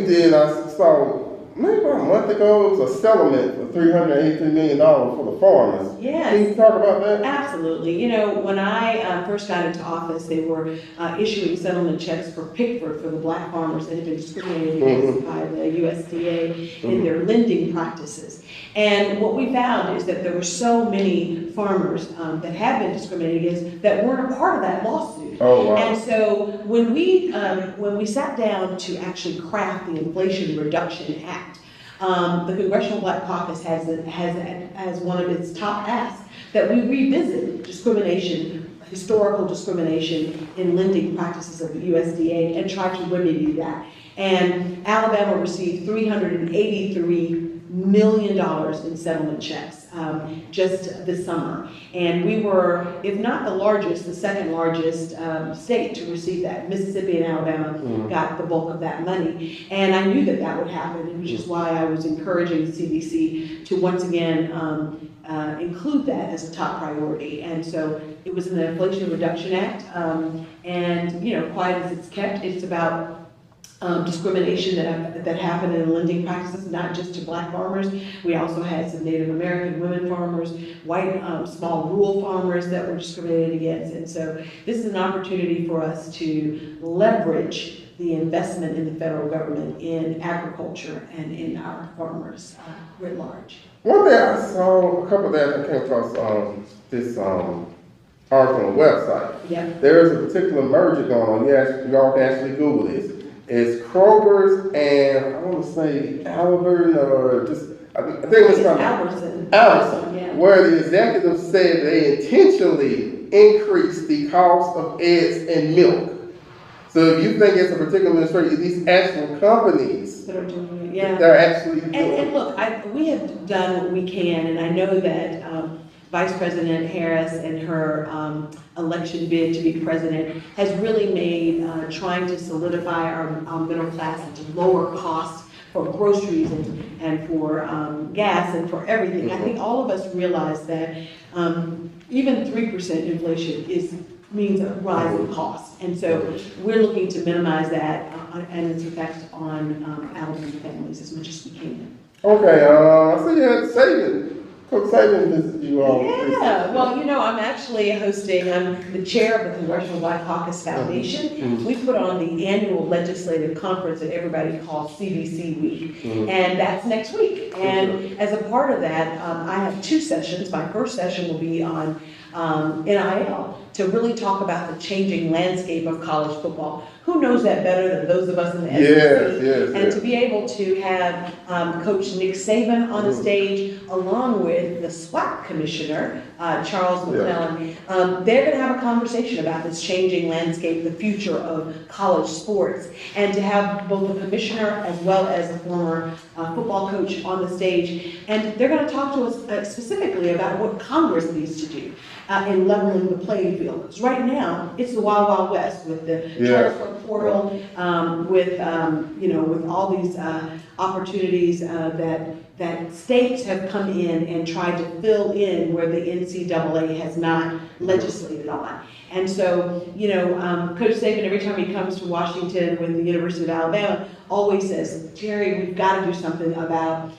did, I saw maybe about a month ago, it was a settlement for $383 million for the farmers. Yes. Can you talk about that? Absolutely. You know, when I first got into office, they were issuing settlement checks for Pickford for the black farmers that had been discriminated against by the USDA in their lending practices. And what we found is that there were so many farmers that had been discriminated against that weren't a part of that lawsuit. Oh, wow. And so when we sat down to actually craft the Inflation Reduction Act, the Congressional Black Caucus has as one of its top asks that we revisit discrimination, historical discrimination in lending practices of the USDA and try to remedy that. And Alabama received $383 million in settlement checks just this summer. And we were, if not the largest, the second largest state to receive that. Mississippi and Alabama got the bulk of that money. And I knew that that would happen, which is why I was encouraging the CBC to once again include that as a top priority. And so it was in the Inflation Reduction Act. And, you know, quiet as it's kept, it's about discrimination that happened in lending practices, not just to black farmers. We also had some Native American women farmers, white small rural farmers that were discriminated against. And so this is an opportunity for us to leverage the investment in the federal government in agriculture and in our farmers writ large. One day I saw a couple of days I came across this article on the website. Yeah. There is a particular merger going on. Y'all can actually Google this. It's Kroger's and I want to say Halliburton or just I think it's Albertson. Yeah. Where the executives said they intentionally increased the cost of eggs and milk. So if you think it's a particular administration, these actual companies that are doing it, yeah, they're actually doing and look, we have done what we can, and I know that Vice President Harris and her election bid to be president has really made trying to solidify our middle class and to lower costs for groceries and for gas and for everything. I think all of us realize that even 3% inflation means a rise in costs. And so we're looking to minimize that and its effects on Alabama families as much as we can. Okay, I see you had Saban. Coach Saban visited you all. Yeah, well, you know, I'm actually hosting, I'm the chair of the Congressional Black Caucus Foundation. We put on the annual legislative conference that everybody calls CBC Week, and that's next week. And as a part of that, I have two sessions. My first session will be on NIL, to really talk about the changing landscape of college football. Who knows that better than those of us in the SEC? And to be able to have Coach Nick Saban on the stage, along with the SWAC commissioner, Charles McClellan, they're going to have a conversation about this changing landscape, the future of college sports, and to have both the commissioner as well as the former football coach on the stage. And they're going to talk to us specifically about what Congress needs to do in leveling the playing field. Because right now, it's the wild, wild west with the transfer portal, with all these opportunities that states have come in and tried to fill in where the NCAA has not legislated on. And so, you know, Coach Saban, every time he comes to Washington with the University of Alabama, always says, Terry, we've got to do something about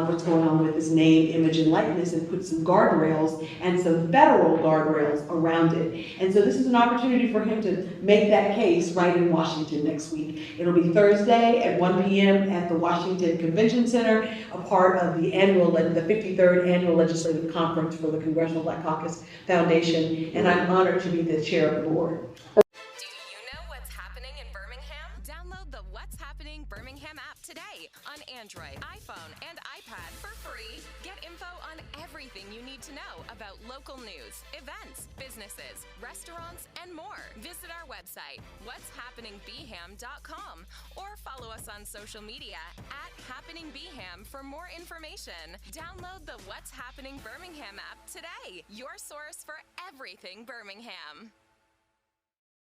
what's going on with his name, image, and likeness, and put some guardrails and some federal guardrails around it. And so this is an opportunity for him to make that case right in Washington next week. It'll be Thursday at 1 p.m. at the Washington Convention Center, a part of the 53rd Annual Legislative Conference for the Congressional Black Caucus Foundation, and I'm honored to be the chair of the board. What's Happening Birmingham app today on Android, iPhone, and iPad for free. Get info on everything you need to know about local news, events, businesses, restaurants, and more. Visit our website, what'shappeningbham.com, or follow us on social media @happeningbham for more information. Download the What's Happening Birmingham app today, your source for everything Birmingham.